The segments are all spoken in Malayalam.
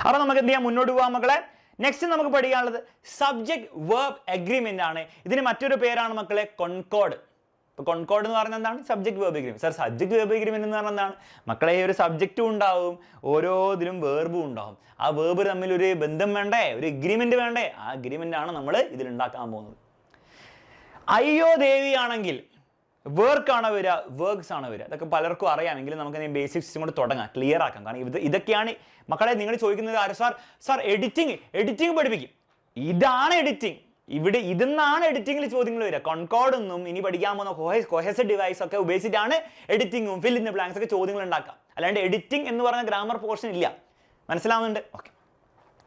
അപ്പോൾ നമുക്ക് എന്ത് ചെയ്യാം, മുന്നോട്ട് പോകാം മക്കളെ. നെക്സ്റ്റ് നമുക്ക് പഠിക്കാനുള്ളത് സബ്ജക്ട് വേർബ് എഗ്രിമെന്റ് ആണ്. ഇതിന് മറ്റൊരു പേരാണ് മക്കളെ കോൺകോർഡ്. ഇപ്പൊ കോൺകോർഡ് എന്ന് പറഞ്ഞാൽ എന്താണ്? Subject verb agreement. Sir subject verb agreement എന്ന് പറഞ്ഞാൽ എന്താണ്? മക്കളെ ഒരു സബ്ജക്റ്റും ഉണ്ടാവും, ഓരോ ഇതിലും വേർബും ഉണ്ടാവും. ആ വേർബ് തമ്മിൽ ഒരു ബന്ധം വേണ്ടേ, ഒരു എഗ്രിമെന്റ് വേണ്ടേ? ആ എഗ്രിമെന്റ് ആണ് നമ്മൾ ഇതിൽ ഉണ്ടാക്കാൻ പോകുന്നത്. അയ്യോ ദേവി ആണെങ്കിൽ വർക്ക് ആണോ വരിക, വർക്ക്സ് ആണോ വരിക? അതൊക്കെ പലർക്കും അറിയാമെങ്കിലും നമുക്ക് ബേസിക്സ് കൊണ്ട് തുടങ്ങാം, ക്ലിയർ ആക്കാം. കാരണം ഇതൊക്കെയാണ് മക്കളെ നിങ്ങൾ ചോദിക്കുന്നത്. ആര് സാർ എഡിറ്റിംഗ് പഠിപ്പിക്കും. ഇതാണ് എഡിറ്റിംഗ്. ഇവിടെ ഇതെന്നാണ് എഡിറ്റിംഗിൽ ചോദ്യങ്ങൾ വരിക. കോൺകോർഡ് ഒന്നും ഇനി പഠിക്കാൻ പോകുന്ന കൊഹെസീവ് ഡിവൈസ് ഒക്കെ ഉപയോഗിച്ചിട്ടാണ് എഡിറ്റിംഗും ഫിൽ ഇൻ ദ ബ്ലാങ്ക്സ് ഒക്കെ ചോദ്യങ്ങൾ ഉണ്ടാക്കാം. അല്ലാണ്ട് എഡിറ്റിംഗ് എന്ന് പറഞ്ഞ ഗ്രാമർ പോർഷൻ ഇല്ല. മനസ്സിലാവുന്നുണ്ട്? ഓക്കെ,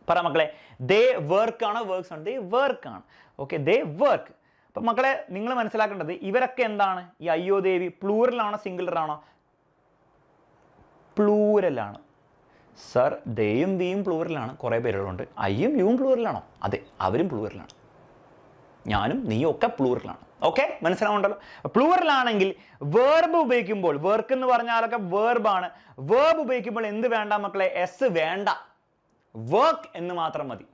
പറ മക്കളെ. ദേ വർക്ക് ആണോ വർക്ക്സ് ആണോ? ദേ വർക്ക് ആണ്. ഓക്കെ, ദേ വർക്ക്. അപ്പം മക്കളെ നിങ്ങൾ മനസ്സിലാക്കേണ്ടത് ഇവരൊക്കെ എന്താണ്? ഈ അയ്യോ ദേവി പ്ലൂറലാണോ സിംഗുലറാണോ? പ്ലൂറലാണ്. സർ ദേയും വിയും പ്ലൂറലാണ്, കുറേ പേരുകളുണ്ട്. അയ്യും യുവും പ്ലൂറലാണോ? അതെ, അവരും പ്ലൂറലാണ്. ഞാനും നീയും ഒക്കെ പ്ലൂറലാണ്. ഓക്കെ, മനസ്സിലാവുണ്ടല്ലോ. പ്ലൂറലാണെങ്കിൽ വേർബ് ഉപയോഗിക്കുമ്പോൾ, വർക്ക് എന്ന് പറഞ്ഞാലൊക്കെ വേർബാണ്. വേർബ് ഉപയോഗിക്കുമ്പോൾ എന്ത് വേണ്ട മക്കളെ? എസ് വേണ്ട. വർക്ക് എന്ന് മാത്രം മതി,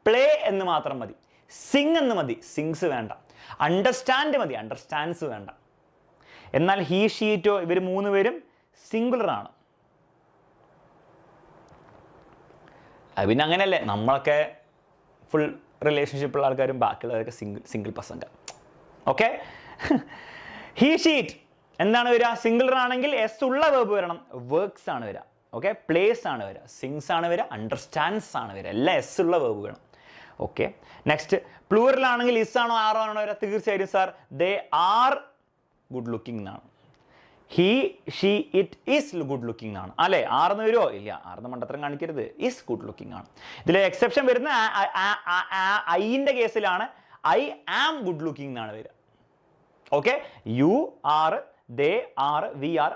പ്ലേ എന്ന് മാത്രം മതി, സിംഗ് എന്ന് മതി, സിംഗ്സ് വേണ്ട. അണ്ടർസ്റ്റാൻഡ് മതി, അണ്ടർസ്റ്റാൻഡ്സ് വേണ്ട. എന്നാൽ ഹീ ഷീറ്റോ ഇവർ മൂന്ന് പേരും സിംഗുലർ ആണ്. പിന്നെ അങ്ങനെയല്ലേ, നമ്മളൊക്കെ ഫുൾ റിലേഷൻഷിപ്പുള്ള ആൾക്കാരും ബാക്കിയുള്ളവരൊക്കെ single person. Okay, he sheet എന്താണ് വരിക? സിംഗുലർ ആണെങ്കിൽ എസ് ഉള്ള വേർബ് വരണം, വർക്ക്സ് ആണ് വരിക. ഓക്കെ, പ്ലേസ് ആണ് വരിക, സിംഗ്സ് ആണ് വരിക, അണ്ടർസ്റ്റാൻഡ്സ് ആണ് വരിക. എല്ലാം എസ് ഉള്ള വേർബ് വേണം. ഓക്കെ, നെക്സ്റ്റ് പ്ലൂറലാണെങ്കിൽ ഇസ് ആണോ ആറോ ആണോ വരിക? തീർച്ചയായിട്ടും sir they are good looking എന്നാണ്. He she it is good looking എന്നാണ്. അല്ലേ, ആർന്ന് വരുമോ? ഇല്ല, ആർന്ന് മണ്ടത്തരം കാണിക്കരുത്. ഈസ് ഗുഡ് ലുക്കിംഗ് ആണ്. ഇതിൽ എക്സെപ്ഷൻ വരുന്ന ഐന്റെ കേസിലാണ്. ഐ ആം ഗുഡ് ലുക്കിംഗ് എന്നാണ് വരിക. Okay, you are, they are, we are.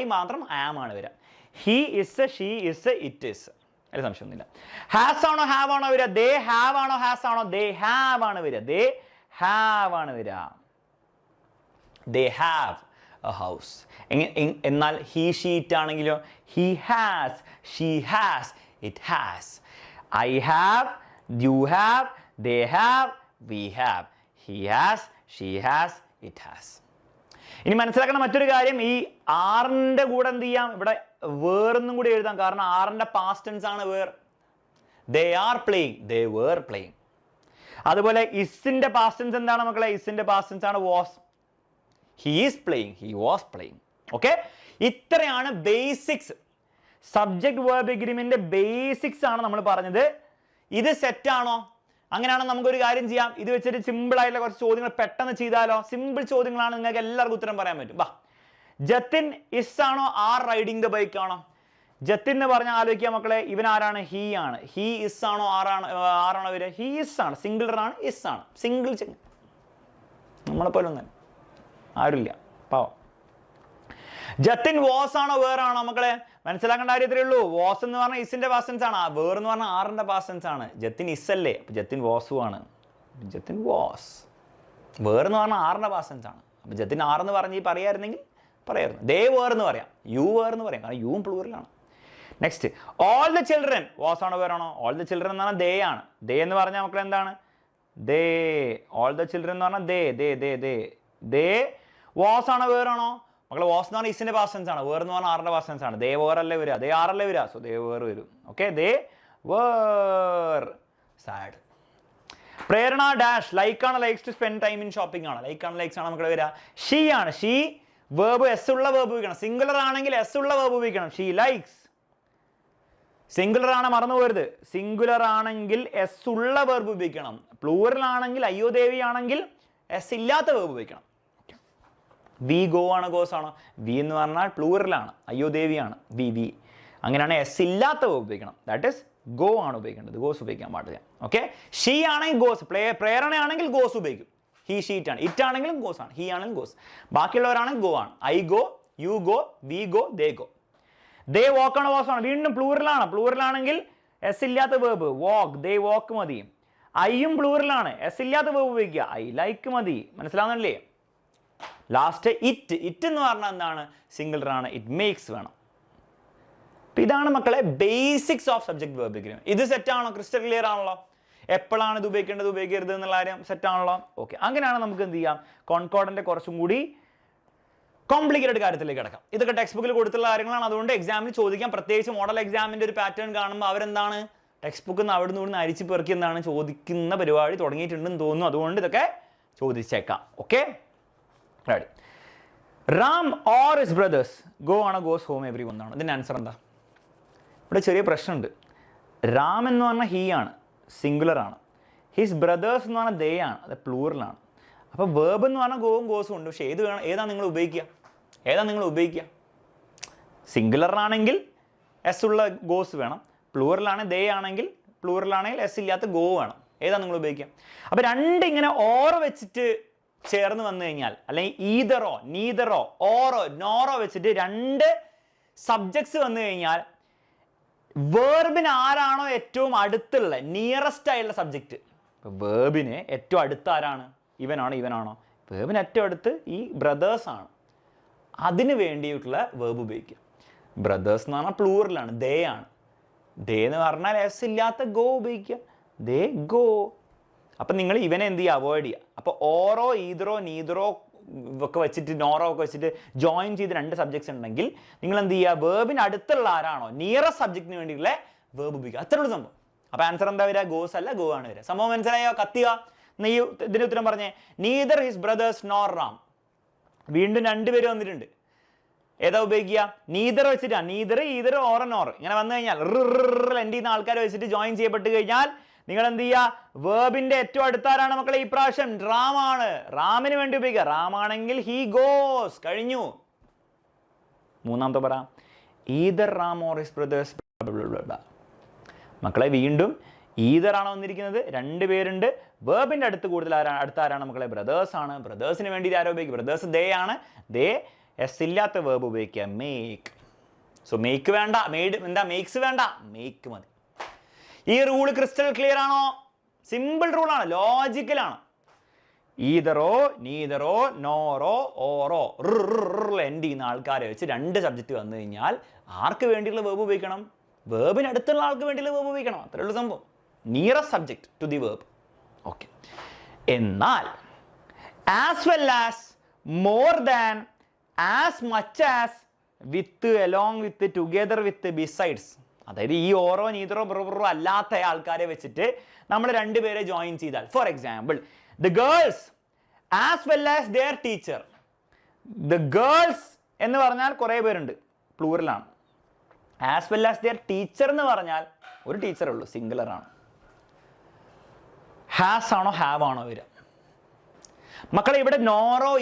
I മാത്രം ആം ആണ് വരിക. He is, she is, it is. അതിൽ സംശയമൊന്നുമില്ല. ഹാസ് ആണോ ഹാവ് ആണോ വരിക? ദേ ഹാവ് ആണോ ഹാസ് ആണോ? ദേ ഹാവ് ആണ് വരിക. ദേ ഹാവ് ആണ് വരിക. They have A house. എന്നാൽ ഹീ ഷീറ്റ് ആണെങ്കിലോ? He has, she has, it has. I have, you have, they have, we have. He has, she has, it has. ഇനി മനസ്സിലാക്കണം മറ്റൊരു കാര്യം, ഈ ആറിന്റെ കൂടെ എന്ത് ചെയ്യാം? ഇവിടെ വേറെന്നും കൂടി എഴുതാം. കാരണം ആറിന്റെ പാസ്റ്റ് ടെൻസ് ആണ് were. They are playing, they were playing. അതുപോലെ ഇസിന്റെ പാസ്റ്റ് ടെൻസ് എന്താണ് മക്കളെ? ഇസിന്റെ പാസ്റ്റ് ടെൻസ് ആണ് was. He is playing, he was playing. Okay, ഇത്രയാണ് ബേസിക്സ്. സബ്ജക്ട് വേർബ് എഗ്രിമെന്റിന്റെ ബേസിക്സ് ആണ് നമ്മൾ പറഞ്ഞത്. ഇത് സെറ്റ് ആണോ? അങ്ങനെയാണെങ്കിൽ നമുക്കൊരു കാര്യം ചെയ്യാം. ഇത് വെച്ചിട്ട് സിമ്പിൾ ആയിട്ടുള്ള കുറച്ച് ചോദ്യങ്ങൾ പെട്ടെന്ന് ചെയ്താലോ? സിമ്പിൾ ചോദ്യങ്ങളാണ്, നിങ്ങൾക്ക് എല്ലാവർക്കും ഉത്തരം പറയാൻ പറ്റും. വാ, ജത്തിൻ ഇസ് ആണോ ആർ റൈഡിങ് ദ ബൈക്ക് ആണോ? ജത്തിൻ എന്ന് പറഞ്ഞാൽ ആലോചിക്കുക മക്കളെ, ഇവൻ ആരാണ്? ഹീ ആണ്. ഹീ ഇസ് ആണോ ആറാണോ വരിക? ഹീ ഇസ് ആണ്. സിംഗിളർ ആണ്, ഇസ് ആണ്. സിംഗിൾ. നമ്മളെ പോലെ ഒന്നും ആരുമില്ല, പാവം. ജത്തിൻ വാസ് ആണോ വേറാണോ മക്കളെ? മനസ്സിലാക്കേണ്ട കാര്യത്തിലേ ഉള്ളൂ. വാസ് എന്ന് പറഞ്ഞാൽ ഇസിന്റെ പാസ്റ്റൻസ് ആണ്, വേർ എന്ന് പറഞ്ഞാൽ ആറിന്റെ പാസ്റ്റൻസ് ആണ്. ജത്തിൻ ഇസ് അല്ലേ, അപ്പൊ ജത്തിൻ വാസു ആണ്. ജത്തിൻ വാസ്. വേർ എന്ന് പറഞ്ഞാൽ ആറിന്റെ പാസ്റ്റൻസ് ആണ്. അപ്പൊ ജത്തിൻ ആറെന്ന് പറഞ്ഞ് ഈ പറയായിരുന്നെങ്കിൽ പറയായിരുന്നു. ദേ വേർ എന്ന് പറയാം, യു വേർ എന്ന് പറയാം, കാരണം യുവും പ്ലൂറലാണ്. Next, all the children was ആണോ വേറാണോ? ഓൾ ദ ചിൽഡ്രൻ എന്ന് പറഞ്ഞാൽ ദേ ആണ്. ദേ എന്ന് പറഞ്ഞാൽ മക്കളെ എന്താണ്? ദേ. ഓൾ ദ ചിൽഡ്രൻ എന്ന് പറഞ്ഞാൽ ദേ ദേ ദേ ദേ ദേ. വാസ് ആണോ വേറാണോ മക്കളെ? വാസ് എന്ന് പറഞ്ഞാൽ ഇസിന്റെ പാസ്റ്റൻസ് ആണ്. വേർ എന്ന് പറഞ്ഞാൽ ആറിന്റെ പാസ്റ്റൻസ് ആണ്. ദേ വേർ അല്ലേ വരിക? ദേ ആറല്ലേ വരിക? സോ ദേ വേർ വരും. Okay, they were sad. Prerana dash like ആണ്, likes to spend time in shopping ആണ്. ലൈക്ക് ആണ്, ലൈക്സ് ആണ് മക്കളെ വരിക. ഷീ ആണ്. ഷീ വേർബ് എസ് ഉള്ള വേർബ് ഉപയോഗിക്കണം. സിംഗുലർ ആണെങ്കിൽ എസ് ഉള്ള വേർബ് ഉപയോഗിക്കണം. She likes. സിംഗുലർ ആണ്, മറന്നു പോരുത്. സിംഗുലർ ആണെങ്കിൽ എസ് ഉള്ള വേർബ് ഉപയോഗിക്കണം. പ്ലൂറൽ ആണെങ്കിൽ അയ്യോ ദേവി ആണെങ്കിൽ എസ് ഇല്ലാത്ത വേർബ് ഉപയോഗിക്കണം. വി ഗോ ആണോ ഗോസ് ആണോ? വി എന്ന് പറഞ്ഞാൽ പ്ലൂറലാണ്, അയ്യോ ദേവിയാണ്. We we. അങ്ങനെയാണ് എസ് ഇല്ലാത്ത വേർബ് ഉപയോഗിക്കണം. ദാറ്റ് ഇസ് ഗോ ആണ് ഉപയോഗിക്കേണ്ടത്, ഗോസ് ഉപയോഗിക്കാൻ പാടില്ല. ഓക്കെ, ഷീ ആണെങ്കിൽ ഗോസ്. പ്രേരണയാണെങ്കിൽ ഗോസ് ഉപയോഗിക്കും. ഹീ ഷീറ്റ് ആണ്. ഇറ്റ് ആണെങ്കിലും ഗോസ് ആണ്. ഹീ ആണെങ്കിലും ഗോസ്. ബാക്കിയുള്ളവരാണെങ്കിൽ ഗോ ആണ്. I go, you go, we go, they go. They walk ആണോ വാസ് ആണ്? വീണ്ടും പ്ലൂറലാണ്. പ്ലൂറലാണെങ്കിൽ എസ് ഇല്ലാത്ത വേർബ് വാക്ക്, ദേ വാക്ക് മതി. ഐയും പ്ലൂറലാണ്, എസ് ഇല്ലാത്ത വേർബ് ഉപയോഗിക്കുക. ഐ ലൈക്ക് മതി. മനസ്സിലാവുന്നില്ലേ? Last it. ഇറ്റ് എന്ന് പറഞ്ഞാൽ എന്താണ്? സിംഗിളർ ആണ്. ഇറ്റ് മേക്സ് വേണം. അപ്പം ഇതാണ് മക്കളെ basics of subject verb agreement. ഇത് സെറ്റാണോ? ക്രിസ്റ്റൽ ക്ലിയർ ആണല്ലോ? എപ്പോഴാണ് ഇത് ഉപയോഗിക്കേണ്ടത് ഉപയോഗിക്കരുത് എന്നുള്ള കാര്യം സെറ്റാണല്ലോ? ഓക്കെ, അങ്ങനെയാണ് നമുക്ക് എന്ത് ചെയ്യാം, കോൺകോർഡൻ്റെ കുറച്ചും കൂടി കോംപ്ലിക്കേറ്റഡ് കാര്യത്തിലേക്ക് കിടക്കാം. ഇതൊക്കെ ടെക്സ്റ്റ് ബുക്കിൽ കൊടുത്തുള്ള കാര്യങ്ങളാണ്. അതുകൊണ്ട് എക്സാമിന് ചോദിക്കാം. പ്രത്യേകിച്ച് മോഡൽ എക്സാമിൻ്റെ ഒരു പാറ്റേൺ കാണുമ്പോൾ അവരെന്താണ് ടെക്സ്റ്റ് ബുക്കിൽ നിന്ന് അവിടെ നിന്ന് അരിച്ച് പെറുക്കി എന്താണ് ചോദിക്കുന്ന പരിപാടി തുടങ്ങിയിട്ടുണ്ടെന്ന് തോന്നുന്നു. അതുകൊണ്ട് ഇതൊക്കെ ചോദിച്ചേക്കാം. Okay, ready. Ram or his brother's go ആണോ ഗോസ് ഹോം എവറി വൺ ആണ്. ഇതിൻ്റെ ആൻസർ എന്താ? ഇവിടെ ചെറിയ പ്രശ്നമുണ്ട്. റാം എന്ന് പറഞ്ഞാൽ ഹീ ആണ്, സിംഗുലർ ആണ്. ഹിസ് ബ്രദേഴ്സ് എന്ന് പറഞ്ഞാൽ ദേ ആണ്, അത് പ്ലൂറലാണ്. അപ്പോൾ വേർബ് എന്ന് പറഞ്ഞാൽ ഗോവും ഗോസും ഉണ്ട്. പക്ഷേ ഏത് വേണം, ഏതാണ് നിങ്ങൾ ഉപയോഗിക്കുക? സിംഗുലറാണെങ്കിൽ എസ് ഉള്ള ഗോസ് വേണം, പ്ലൂറലാണ് ദേ ആണെങ്കിൽ എസ് ഇല്ലാത്ത ഗോ വേണം. ഏതാണ് നിങ്ങൾ ഉപയോഗിക്കുക? അപ്പോൾ രണ്ട് ഇങ്ങനെ ഓർ വെച്ചിട്ട് ചേർന്ന് വന്നു കഴിഞ്ഞാൽ, അല്ലെങ്കിൽ ഈതറോ നീതറോ ഓറോ നോറോ വെച്ചിട്ട് രണ്ട് സബ്ജക്ട്സ് വന്നു കഴിഞ്ഞാൽ വേർബിന് ആരാണോ ഏറ്റവും അടുത്തുള്ള നിയറസ്റ്റ് ആയിട്ടുള്ള സബ്ജക്റ്റ്, വേർബിന് ഏറ്റവും അടുത്ത് ആരാണ്? ഇവനാണോ? വേർബിന് ഏറ്റവും അടുത്ത് ഈ ബ്രദേഴ്സ് ആണ്. അതിന് വേണ്ടിയിട്ടുള്ള വേർബ് ഉപയോഗിക്കുക. ബ്രദേഴ്സ് എന്ന് പറഞ്ഞാൽ പ്ലൂറലാണ്, ദേ ആണ്. ദേ എന്ന് പറഞ്ഞാൽ എസ് ഇല്ലാത്ത ഗോ ഉപയോഗിക്കുക, ദേ ഗോ. അപ്പം നിങ്ങൾ ഇവനെ എന്ത് ചെയ്യുക, അവോയ്ഡ് ചെയ്യുക. അപ്പോൾ ഓറോ ഈതറോ നീതറോ ഒക്കെ വെച്ചിട്ട് നോറോ ഒക്കെ വെച്ചിട്ട് ജോയിൻ ചെയ്ത് രണ്ട് സബ്ജക്ട്സ് ഉണ്ടെങ്കിൽ നിങ്ങൾ എന്ത് ചെയ്യുക, വേർബിന് അടുത്തുള്ള ആരാണോ നിയറസ്റ്റ് സബ്ജക്റ്റിന് വേണ്ടിയുള്ള വേർബ് ഉപയോഗിക്കുക. അത്രയുള്ള സംഭവം. അപ്പോൾ ആൻസർ എന്താ വരിക? ഗോസ് അല്ല ഗോ ആണ് വരിക. സംഭവം മനസ്സിലായോ? കത്തിയ നീ ഇതിന് ഉത്തരം പറഞ്ഞേ. Neither his brother's nor Ram. വീണ്ടും രണ്ടുപേര് വന്നിട്ടുണ്ട്. ഏതാ ഉപയോഗിക്കുക? നീദർ വെച്ചിട്ടാണ്. നീദർ ഈദർ ഓർ നോർ ഇങ്ങനെ വന്നു കഴിഞ്ഞാൽ എൻ്റെ ചെയ്യുന്ന ആൾക്കാരെ വെച്ചിട്ട് ജോയിൻ ചെയ്യപ്പെട്ട് കഴിഞ്ഞാൽ നിങ്ങൾ എന്ത് ചെയ്യുക, വേർബിന്റെ ഏറ്റവും അടുത്താരാണ് മക്കളെ ഈ പ്രാവശ്യം? റാം ആണ്. റാമിന് വേണ്ടി ഉപയോഗിക്കുക. റാം ആണെങ്കിൽ ഹി ഗോസ്. കഴിഞ്ഞു. മൂന്നാമത്തെ പറ, either Ram or his brother's. മക്കളെ വീണ്ടും ഈദർ ആണ് വന്നിരിക്കുന്നത്, രണ്ട് പേരുണ്ട്. വേർബിന്റെ അടുത്ത് കൂടുതൽ അടുത്താരാണ് മക്കളെ? ബ്രദേഴ്സ് ആണ്. ബ്രദേഴ്സിന് വേണ്ടി ആരോ ഉപയോഗിക്കുക? ബ്രദേഴ്സ് ദേ ആണ്. ദേ എസ് ഇല്ലാത്ത വേർബ് ഉപയോഗിക്കുക, മേക്ക്. സോ മേക്ക് വേണ്ട, മേക്സ് വേണ്ട, മേക്ക് മതി. ഈ റൂള് ക്രിസ്റ്റൽ ക്ലിയർ ആണോ? സിമ്പിൾ റൂളാണ്, ലോജിക്കലാണ്. ഈതറോ നീതറോ നോറോ ഓറോ എൻഡ് ചെയ്യുന്ന ആൾക്കാരെ വെച്ച് രണ്ട് സബ്ജക്റ്റ് വന്നു കഴിഞ്ഞാൽ ആർക്ക് വേണ്ടിയുള്ള വേർബ് ഉപയോഗിക്കണം? വേർബിന് അടുത്തുള്ള ആൾക്ക് വേണ്ടിയുള്ള വേർബ് ഉപയോഗിക്കണം. അത്രയുള്ള സംഭവം. Nearest subject to the verb. Okay. എന്നാൽ as well as, more than, as much as, with, along with, together with, besides, അതായത് ഈ ഓരോ നീതറോ ബ്രോ അല്ലാത്ത ആൾക്കാരെ വെച്ചിട്ട് നമ്മൾ രണ്ടുപേരെ ജോയിൻ ചെയ്താൽ, for example the girls as well as their teacher. The girls എന്ന് പറഞ്ഞാൽ കുറേ പേരുണ്ട്, പ്ലൂറലാണ്. As well as their teacher എന്ന് പറഞ്ഞാൽ ഒരു ടീച്ചറേ ഉള്ളൂ, സിംഗുലർ ആണ്. ഹാസ് ആണോ ഹാവ് ആണോ വരിക? മക്കളെ ഇവിടെ നോറോ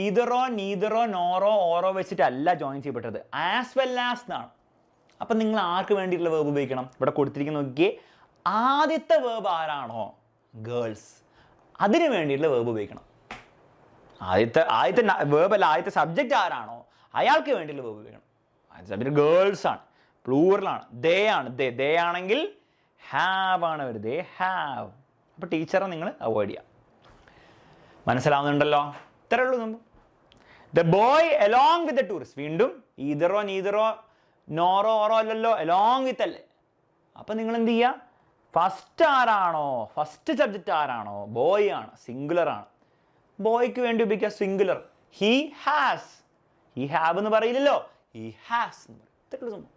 ഈതറോ നീതറോ നോറോ ഓറോ വെച്ചിട്ടല്ല ജോയിൻ ചെയ്യപ്പെട്ടത്, ആസ് വെൽ ആസ് എന്നാണ്. അപ്പം നിങ്ങൾ ആർക്ക് വേണ്ടിയിട്ടുള്ള വേർബ് ഉപയോഗിക്കണം? ഇവിടെ കൊടുത്തിരിക്കുന്ന നോക്കിയേ, ആദ്യത്തെ വേർബ് ആരാണോ, ഗേൾസ്, അതിന് വേണ്ടിയിട്ടുള്ള വേർബ് ഉപയോഗിക്കണം. ആദ്യത്തെ വേർബ് അല്ല, ആദ്യത്തെ സബ്ജക്റ്റ് ആരാണോ അയാൾക്ക് വേണ്ടിയിട്ടുള്ള വേർബ് ഉപയോഗിക്കണം. ആദ്യത്തെ സബ്ജക്റ്റ് ഗേൾസ് ആണ്, പ്ലൂറലാണ്, ദേ ആണ്. ദേ ആണെങ്കിൽ ഹാവ് ആണ് വരുന്നത്, ദേ ഹാവ്. അപ്പോൾ ടീച്ചറെ നിങ്ങൾ അവോയ്ഡ് ചെയ്യാം. മനസ്സിലാവുന്നുണ്ടല്ലോ? ഇത്രയേ ഉള്ളൂ സംഭവം. The boy along with the tourist. വീണ്ടും ഈതറോ നീതറോ നോറോ ഓറോ അല്ലല്ലോ, അലോങ് വിത്ത് അല്ലേ. അപ്പം നിങ്ങൾ എന്ത് ചെയ്യുക, ഫസ്റ്റ് ആരാണോ, ഫസ്റ്റ് സബ്ജക്റ്റ് ആരാണോ, ബോയ് ആണ്, സിംഗുലർ ആണ്. ബോയ്ക്ക് വേണ്ടി ഉപയോഗിക്കുക singular, he has. He have എന്ന് പറയില്ലല്ലോ, ഹി ഹാസ് എന്ന് പറയും. ഇത്രയുള്ള സംഭവം.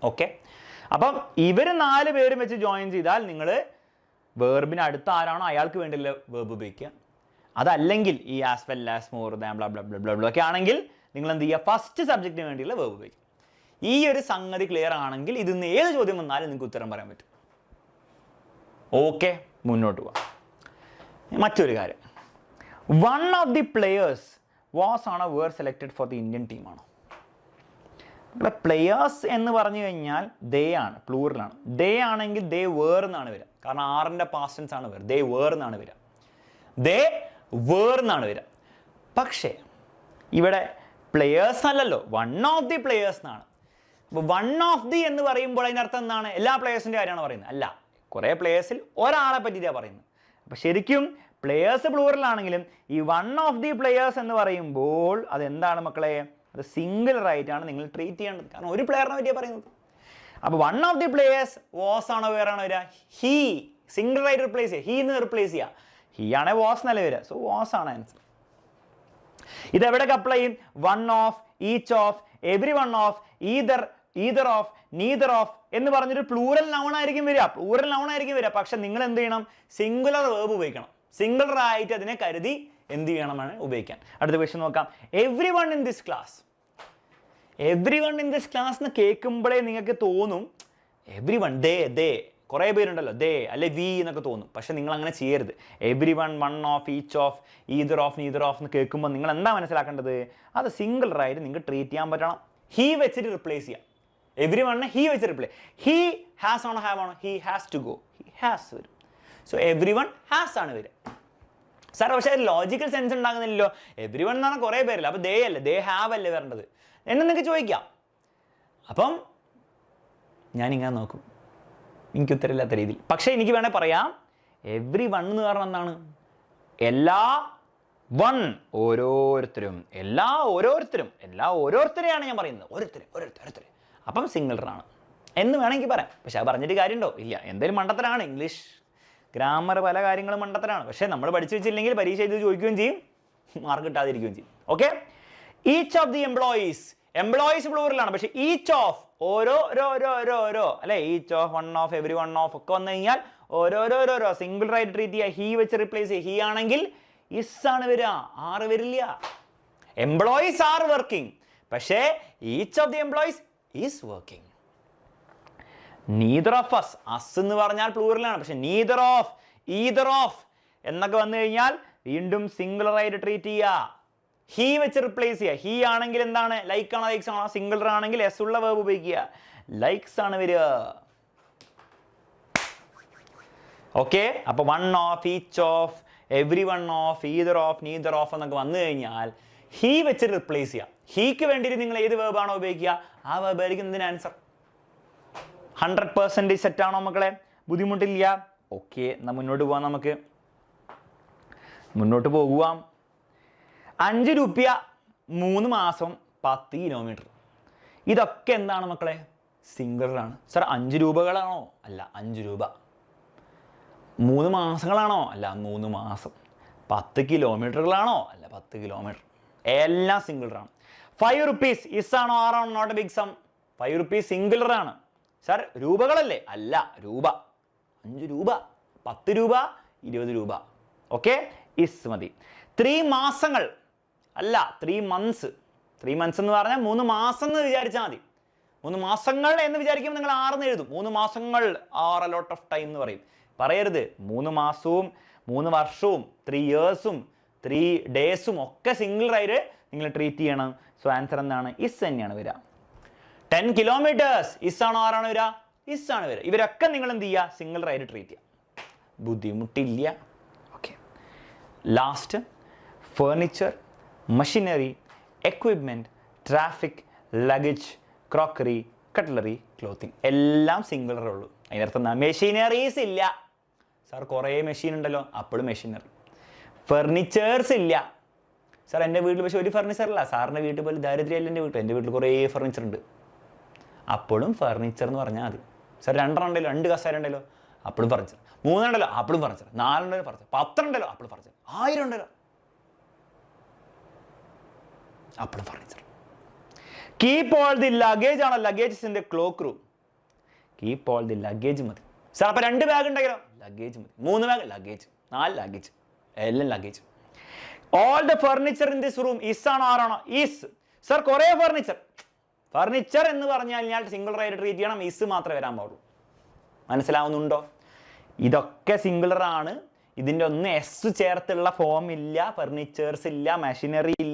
ഓക്കെ. അപ്പം ഇവർ 4 പേരും വെച്ച് ജോയിൻ ചെയ്താൽ നിങ്ങൾ വേർബിന് അടുത്ത ആരാണോ അയാൾക്ക് വേണ്ടിയുള്ള വേർബ് ഉപയോഗിക്കുക. അതല്ലെങ്കിൽ ഈ as well as, more than, blah blah blah blah blah ഒക്കെ ആണെങ്കിൽ നിങ്ങൾ എന്ത് ചെയ്യുക, ഫസ്റ്റ് സബ്ജക്റ്റിന് വേണ്ടിയുള്ള വേർബ് ഉപയോഗിക്കുക. ഈ ഒരു സംഗതി ക്ലിയർ ആണെങ്കിൽ ഇതിന്ന് ഏത് ചോദ്യം വന്നാലും നിങ്ങൾക്ക് ഉത്തരം പറയാൻ പറ്റും. ഓക്കെ, മുന്നോട്ട് പോവാം. മറ്റൊരു കാര്യം, one of the players was ആണോ were selected for the Indian ടീമാണോ? ഇവിടെ പ്ലെയേഴ്സ് എന്ന് പറഞ്ഞു കഴിഞ്ഞാൽ ദേ ആണ്, പ്ലൂറലാണ്. ദേ ആണെങ്കിൽ ദേ വേർ എന്നാണ് വരിക, കാരണം ആറിൻ്റെ പാസ്റ്റ് ടെൻസ് ആണ് വരിക. ദേ വേർ എന്നാണ് വരിക, ദേ വേർ എന്നാണ് വരിക. പക്ഷേ ഇവിടെ പ്ലെയേഴ്സ് അല്ലല്ലോ, വൺ ഓഫ് ദി പ്ലെയേഴ്സ് എന്നാണ്. അപ്പോൾ വൺ ഓഫ് ദി എന്ന് പറയുമ്പോൾ അതിനർത്ഥം എന്താണ്? എല്ലാ പ്ലെയേഴ്സിൻ്റെ കാര്യമാണ് പറയുന്നത്? അല്ല, കുറേ പ്ലെയേഴ്സിൽ ഒരാളെ പറ്റിയിട്ടാണ് പറയുന്നത്. അപ്പോൾ ശരിക്കും പ്ലെയേഴ്സ് പ്ലൂറലാണെങ്കിലും ഈ വൺ ഓഫ് ദി പ്ലെയേഴ്സ് എന്ന് പറയുമ്പോൾ അതെന്താണ് മക്കളെ? അത് സിംഗുലർ ആയിട്ടാണ് നിങ്ങൾ ട്രീറ്റ് ചെയ്യേണ്ടത്. കാരണം ഒരു പ്ലെയറിനെ പറ്റിയാണ് പറയുന്നത്. അപ്പോൾ one of the players was ആണോ വേറാണോ വരിക? ഹീ. സിംഗുലർ ആയിട്ട് റിപ്ലേസ് ചെയ്യുക, ഹീ എന്ന് റിപ്ലേസ് ചെയ്യുക. ഹീ ആണേ വാസ് എന്നല്ല വരിക. സോ വാസ് ആണ് ആൻസർ. ഇതെവിടെയൊക്കെ അപ്ലൈ ചെയ്യും? One of, each of, every one of, ether of, neither of എന്ന് പറഞ്ഞൊരു പ്ലൂറൽ നൗൺ ആയിരിക്കും വരിക. പക്ഷെ നിങ്ങൾ എന്ത് ചെയ്യണം? സിംഗുലർ വേർബ് ഉപയോഗിക്കണം. സിംഗുലർ ആയിട്ട് അതിനെ കരുതി എന്ത് ചെയ്യണമെന്നാണ് ഉപയോഗിക്കാൻ. അടുത്ത ക്വസ്റ്റ്യൻ നോക്കാം. Every one in this class എന്ന് കേൾക്കുമ്പോഴേ നിങ്ങൾക്ക് തോന്നും എവ്രി വൺ, ദേ കുറേ പേരുണ്ടല്ലോ, ദേ അല്ലെ വി എന്നൊക്കെ തോന്നും. പക്ഷെ നിങ്ങൾ അങ്ങനെ ചെയ്യരുത്. Every one, one of, each of, ether of, neither of എന്ന് കേൾക്കുമ്പോൾ നിങ്ങൾ എന്താ മനസ്സിലാക്കേണ്ടത്? അത് സിംഗുലർ ആയിട്ട് നിങ്ങൾക്ക് ട്രീറ്റ് ചെയ്യാൻ പറ്റണം. ഹീ വെച്ചിട്ട് റിപ്ലേസ് ചെയ്യാം. എവ്രി വണ്ണിനെ ഹീ വെച്ച് റിപ്ലേസ്. ഹീ ഹാസ് ആണോ ഹാവ് ആണോ? He has to go, he has വരും. സോ എവ്രി വൺ ഹാസ് ആണ് വരിക. സാർ പക്ഷേ ലോജിക്കൽ സെൻസ് ഉണ്ടാകുന്നില്ലല്ലോ. എവ്രി വൺ എന്ന് പറഞ്ഞാൽ കുറേ പേരില്ല. അപ്പോൾ ദേ അല്ലേ, ദേ ഹാവ് അല്ലേ വരേണ്ടത് എന്ന് നിങ്ങൾക്ക് ചോദിക്കാം. അപ്പം ഞാനിങ്ങനെ നോക്കും, എനിക്ക് ഉത്തരമില്ലാത്ത രീതിയിൽ. പക്ഷേ എനിക്ക് വേണേൽ പറയാം, എവ്രി വൺ എന്ന് പറഞ്ഞാൽ എന്താണ്? എല്ലാ വൺ, ഓരോരുത്തരും, എല്ലാ ഓരോരുത്തരെയാണ് ഞാൻ പറയുന്നത്. ഓരോരുത്തർ. അപ്പം സിംഗിളറാണ് എന്ന് വേണമെങ്കിൽ പറയാം. പക്ഷെ അത് പറഞ്ഞിട്ട് കാര്യമുണ്ടോ? ഇല്ല. എന്തായാലും മണ്ടത്തരാണ്. ഇംഗ്ലീഷ് ഗ്രാമർ പല കാര്യങ്ങളും മണ്ടത്തരാണ്. പക്ഷേ നമ്മൾ പഠിച്ചു വെച്ചില്ലെങ്കിൽ പരീക്ഷ എഴുതി ചോദിക്കുകയും ചെയ്യും, മാർക്ക് കിട്ടാതിരിക്കുകയും ചെയ്യും. Okay. Each of the employees പ്ലൂറലാണ്. പക്ഷേ ഈച്ച് ഓഫ്, ഓരോ അല്ലെ, each of, one of, every one of ഒക്കെ വന്നു കഴിഞ്ഞാൽ ഓരോരോ സിംഗിൾ ആയിട്ട് ട്രീറ്റ് ചെയ്യുക. ഹീ വെച്ച് റിപ്ലേസ് ചെയ്യുക. ഹീ ആണെങ്കിൽ ഇസ് ആണ് വരിക, ആറ് വരില്ല. എംപ്ലോയീസ് ആർ വർക്കിംഗ്, പക്ഷേ each of the employees is working. Neither of us എന്ന് പറഞ്ഞാൽ പ്ലൂറലാണ്. പക്ഷെ നീദർ ഓഫ്, ഈദർ ഓഫ് എന്നൊക്കെ വന്നു കഴിഞ്ഞാൽ വീണ്ടും സിംഗുലർ ആയിട്ട് ട്രീറ്റ് ചെയ്യുക. ഹീ വെച്ച് റിപ്ലേസ് ചെയ്യുക. ഹീ ആണെങ്കിൽ എന്താണ്? ലൈക്ക് ആണോ ലൈക്സ് ആണോ? സിംഗുലർ ആണെങ്കിൽ എസ് ഉള്ള വേർബ് ഉപയോഗിക്കുക. ലൈക്സ് ആണ് വരിക. ഓക്കെ. അപ്പൊ one of, each of, every one of, either of, neither of എന്നൊക്കെ വന്നു കഴിഞ്ഞാൽ ഹീ വെച്ച് റിപ്ലേസ് ചെയ്യുക. ഹീക്ക് വേണ്ടിയിട്ട് നിങ്ങൾ ഏത് വേർബ് ആണോ ഉപയോഗിക്കുക, ആ വേർബ് ആയിരിക്കും ഇതിന് ആൻസർ. 100% സെറ്റാണോ മക്കളെ? ബുദ്ധിമുട്ടില്ല. ഓക്കെ, എന്നാൽ മുന്നോട്ട് പോകാം. നമുക്ക് മുന്നോട്ട് പോകുവാം. 5 രൂപ 3 മാസം 10 കിലോമീറ്റർ. ഇതൊക്കെ എന്താണ് മക്കളെ? സിംഗിളറാണ്. സാർ 5 രൂപകളാണോ? അല്ല, 5 രൂപ. 3 മാസങ്ങളാണോ? അല്ല, 3 മാസം. 10 കിലോമീറ്ററുകളാണോ? അല്ല, 10 കിലോമീറ്റർ. എല്ലാം സിംഗിളറാണ്. 5 rupees ഇസ് ആണോ ആറാണോ? Not a big sum. 5 rupees സിംഗിളറാണ്. സാർ രൂപകളല്ലേ? അല്ല, രൂപ. 5 രൂപ, 10 രൂപ, 20 രൂപ. ഓക്കെ, ഇസ് മതി. 3 മാസങ്ങൾ അല്ല, 3 months. 3 months എന്ന് പറഞ്ഞാൽ 3 മാസം എന്ന് വിചാരിച്ചാൽ മതി. 3 മാസങ്ങൾ എന്ന് വിചാരിക്കുമ്പോൾ നിങ്ങൾ 6 എന്ന് എഴുതും. 3 മാസങ്ങൾ are a lot of time എന്ന് പറയരുത്. 3 മാസവും 3 വർഷവും 3 yearsഉം 3 daysഉം ഒക്കെ സിംഗിളറായിട്ട് നിങ്ങൾ ട്രീറ്റ് ചെയ്യണം. സോ ആൻസർ എന്താണ്? ഇസ് തന്നെയാണ് വരിക. 10 kilometers ഇസ് ആണോ ആറാണോ വരിക? ഇസ് ആണ് വരിക. ഇവരൊക്കെ നിങ്ങൾ എന്ത് ചെയ്യുക? സിംഗിളറായിട്ട് ട്രീറ്റ് ചെയ്യുക. ബുദ്ധിമുട്ടില്ല. Okay. Last, furniture, machinery, equipment, traffic, luggage, crockery, cutlery, clothing എല്ലാം സിംഗിളറേ ഉള്ളൂ. അതിനർത്ഥം എന്താ? മെഷീനറീസ് ഇല്ല. സാർ കുറേ മെഷീൻ ഉണ്ടല്ലോ, അപ്പോഴും മെഷീനറി. ഫർണിച്ചേഴ്സ് ഇല്ല. സാർ എൻ്റെ വീട്ടിൽ പക്ഷേ ഒരു ഫർണിച്ചറില്ല. സാറിൻ്റെ വീട്ടിൽ പോലെ ദാരിദ്ര്യമല്ല എൻ്റെ വീട്ടിൽ. എൻ്റെ വീട്ടിൽ കുറേ ഫർണിച്ചർ ഉണ്ട്. അപ്പോഴും ഫർണിച്ചർ എന്ന് പറഞ്ഞാൽ മതി. സാർ 2 ഉണ്ടല്ലോ, 2 കസേര ഉണ്ടല്ലോ, അപ്പോഴും ഫർണിച്ചർ. 3 ഉണ്ടല്ലോ, അപ്പോഴും ഫർണിച്ചർ. 4 ഉണ്ടല്ലോ ഫർണിച്ചർ. 10 ഉണ്ടല്ലോ, അപ്പോഴും ഫർണിച്ചർ. 1000 ഉണ്ടല്ലോ, അപ്പോഴും furniture. Keep all the luggage ആണോ? Luggage in the cloakroom. Keep all the luggage മതി. സാർ അപ്പോൾ 2 ബാഗ് ഉണ്ടെങ്കിലോ? ലഗേജ് മതി. 3 ബാഗ് ലഗേജ്, 4 ലഗേജ്, എല്ലാം luggage. All the furniture in this room is ആണോ ആറാണോ? ഈസ്. സാർ കുറേ ഫർണിച്ചർ എന്ന് പറഞ്ഞാൽ ഞാൻ സിംഗിളറായിട്ട് ട്രീറ്റ് ചെയ്യണം. ഇസ് മാത്രമേ വരാൻ പാടുള്ളൂ. മനസ്സിലാവുന്നുണ്ടോ? ഇതൊക്കെ സിംഗിളറാണ്. ഇതിൻ്റെ ഒന്നും എസ് ചേർത്തുള്ള ഫോം ഇല്ല. ഫർണിച്ചേഴ്സ് ഇല്ല,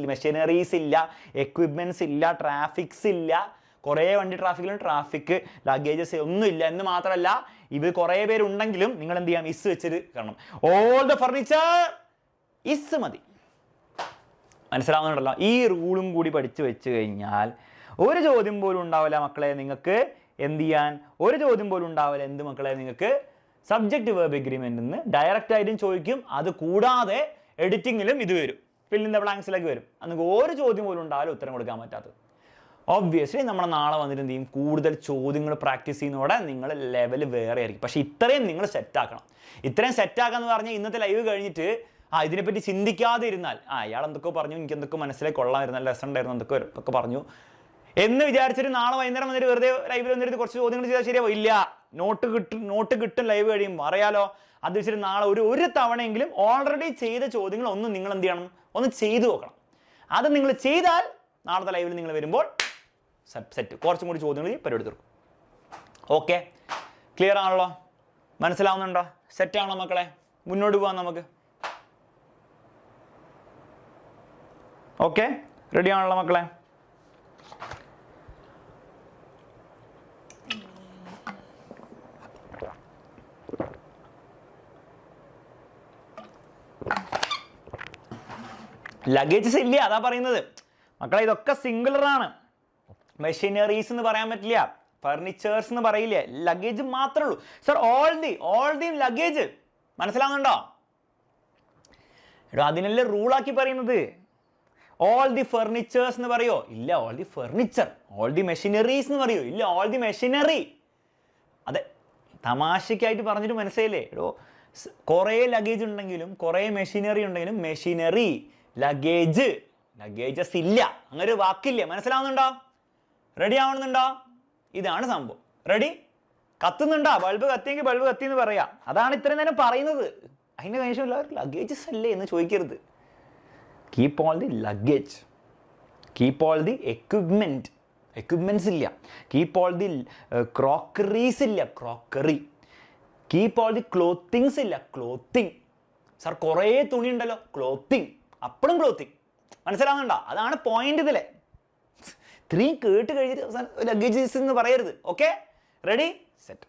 മെഷീനറീസ് ഇല്ല, എക്വിപ്മെൻറ്റ്സ് ഇല്ല, ട്രാഫിക്സ് ഇല്ല. കുറേ വണ്ടി ട്രാഫിക്കിലും ട്രാഫിക്, ലഗേജസ് ഒന്നും ഇല്ല എന്ന് മാത്രമല്ല, ഇത് കുറേ പേരുണ്ടെങ്കിലും നിങ്ങൾ എന്ത് ചെയ്യാം? ഇസ് വെച്ചിട്ട് കാണണം. ഓൾ ദ ഫർണിച്ചർ ഇസ് മതി. മനസ്സിലാവുന്നുണ്ടല്ലോ? ഈ റൂളും കൂടി പഠിച്ചു വെച്ച് കഴിഞ്ഞാൽ ഒരു ചോദ്യം പോലും ഉണ്ടാവില്ല മക്കളെ നിങ്ങൾക്ക് എന്ത് ചെയ്യാൻ? ഒരു ചോദ്യം പോലും ഉണ്ടാവില്ല. എന്ത് മക്കളെ? നിങ്ങൾക്ക് സബ്ജക്റ്റ് വേർബ് എഗ്രിമെൻ്റ് നിന്ന് ഡയറക്റ്റ് ആയിട്ടും ചോദിക്കും. അത് കൂടാതെ എഡിറ്റിങ്ങിലും ഇത് വരും. ഫിൽ ഇൻ ദ ബ്ലാങ്ക്സിലേക്ക് വരും. നിങ്ങൾക്ക് ഒരു ചോദ്യം പോലും ഉണ്ടായാലും ഉത്തരം കൊടുക്കാൻ പറ്റാത്തത്. ഒബ്വിയസ്ലി നമ്മൾ നാളെ വന്നിട്ട് എന്ത് ചെയ്യും, കൂടുതൽ ചോദ്യങ്ങൾ പ്രാക്ടീസ് ചെയ്യുന്നതോടെ നിങ്ങൾ ലെവൽ വേറെ ആയിരിക്കും. പക്ഷേ ഇത്രയും നിങ്ങൾ സെറ്റാക്കണം. ഇത്രയും സെറ്റാക്കാന്ന് പറഞ്ഞാൽ ഇന്നത്തെ ലൈവ് കഴിഞ്ഞിട്ട് ഇതിനെപ്പറ്റി ചിന്തിക്കാതെ ഇരുന്നാൽ അയാൾ എന്തൊക്കെ പറഞ്ഞു, എനിക്ക് എന്തൊക്കെ മനസ്സിലേക്ക് കൊള്ളാമായിരുന്നു, നല്ല ലെസൺ ഉണ്ടായിരുന്നു, എന്തൊക്കെ പറഞ്ഞു എന്ന് വിചാരിച്ചിട്ട് നാളെ വൈകുന്നേരം വന്നിട്ട് വെറുതെ ലൈവിൽ വന്നിട്ട് കുറച്ച് ചോദ്യങ്ങൾ ചെയ്താൽ ശരിയാവും. ഇല്ല, നോട്ട് കിട്ടും ലൈവ് കഴിയുമ്പോൾ അറിയാലോ. അത് വെച്ചിട്ട് നാളെ ഒരു തവണയെങ്കിലും ഓൾറെഡി ചെയ്ത ചോദ്യങ്ങൾ ഒന്ന് നിങ്ങൾ എന്ത് ചെയ്യണം, ഒന്ന് ചെയ്തു നോക്കണം. അത് നിങ്ങൾ ചെയ്താൽ നാളത്തെ ലൈവിൽ നിങ്ങൾ വരുമ്പോൾ സെറ്റ്, കുറച്ചും കൂടി ചോദ്യങ്ങൾ പരിപാടി തീർക്കും. ഓക്കെ, ക്ലിയർ ആണല്ലോ? മനസ്സിലാവുന്നുണ്ടോ? സെറ്റാണോ മക്കളെ? മുന്നോട്ട് പോകാം നമുക്ക്. ഓക്കെ, റെഡി ആണല്ലോ മക്കളെ? ലഗേജസ് ഇല്ല, അതാ പറയുന്നത് മക്കളെ. ഇതൊക്കെ സിംഗുലറാണ്. മെഷീനറീസ് എന്ന് പറയാൻ പറ്റില്ല, ഫർണിച്ചേഴ്സ് എന്ന് പറയില്ല, ലഗേജ് മാത്രമേ ഉള്ളൂ. Sir all the luggage. മനസ്സിലാവുന്നുണ്ടോ? എടോ അതിനല്ലേ റൂളാക്കി പറയുന്നത്. ഓൾ ദി ഫർണിച്ചേഴ്സ് എന്ന് പറയോ? ഇല്ല, all the furniture. All the machineries എന്ന് പറയോ? ഇല്ല, ഓൾ ദി മെഷീനറി. അതെ, തമാശയ്ക്കായിട്ട് പറഞ്ഞിട്ട് മനസ്സിലായില്ലേ? എടോ കുറേ ലഗേജ് ഉണ്ടെങ്കിലും കുറേ മെഷീനറി ഉണ്ടെങ്കിലും മെഷീനറി, ലഗേജസ് ഇല്ല, അങ്ങനെ ഒരു വാക്കില്ല. മനസ്സിലാവുന്നുണ്ടോ? റെഡി ആവണമെന്നുണ്ടോ? ഇതാണ് സംഭവം. റെഡി? കത്തുന്നുണ്ടോ? ബൾബ് കത്തിയെങ്കിൽ ബൾബ് കത്തി എന്ന് പറയാം. അതാണ് ഇത്രയും നേരം പറയുന്നത്. അതിൻ്റെ ആവശ്യമില്ല, ലഗേജസ് അല്ലേ എന്ന് ചോദിക്കരുത്. Keep all the luggage, keep all the equipments ഇല്ല, കീപ്പ് ഓൾ ദി ക്രോക്കറീസ് ഇല്ല, crockery, keep all the clothings ഇല്ല, ക്ലോത്തിങ്. സാർ കുറേ തുണി ഉണ്ടല്ലോ, ക്ലോത്തിങ്, അപ്പോഴും ക്ലോത്തിങ്. മനസ്സിലാവുന്നുണ്ടോ? അതാണ് പോയിന്റ് ഇതിലെ. ഇത്രയും കേട്ട് കഴിഞ്ഞിട്ട് ലഗേജസ് എന്ന് പറയരുത്. Okay, ready, set.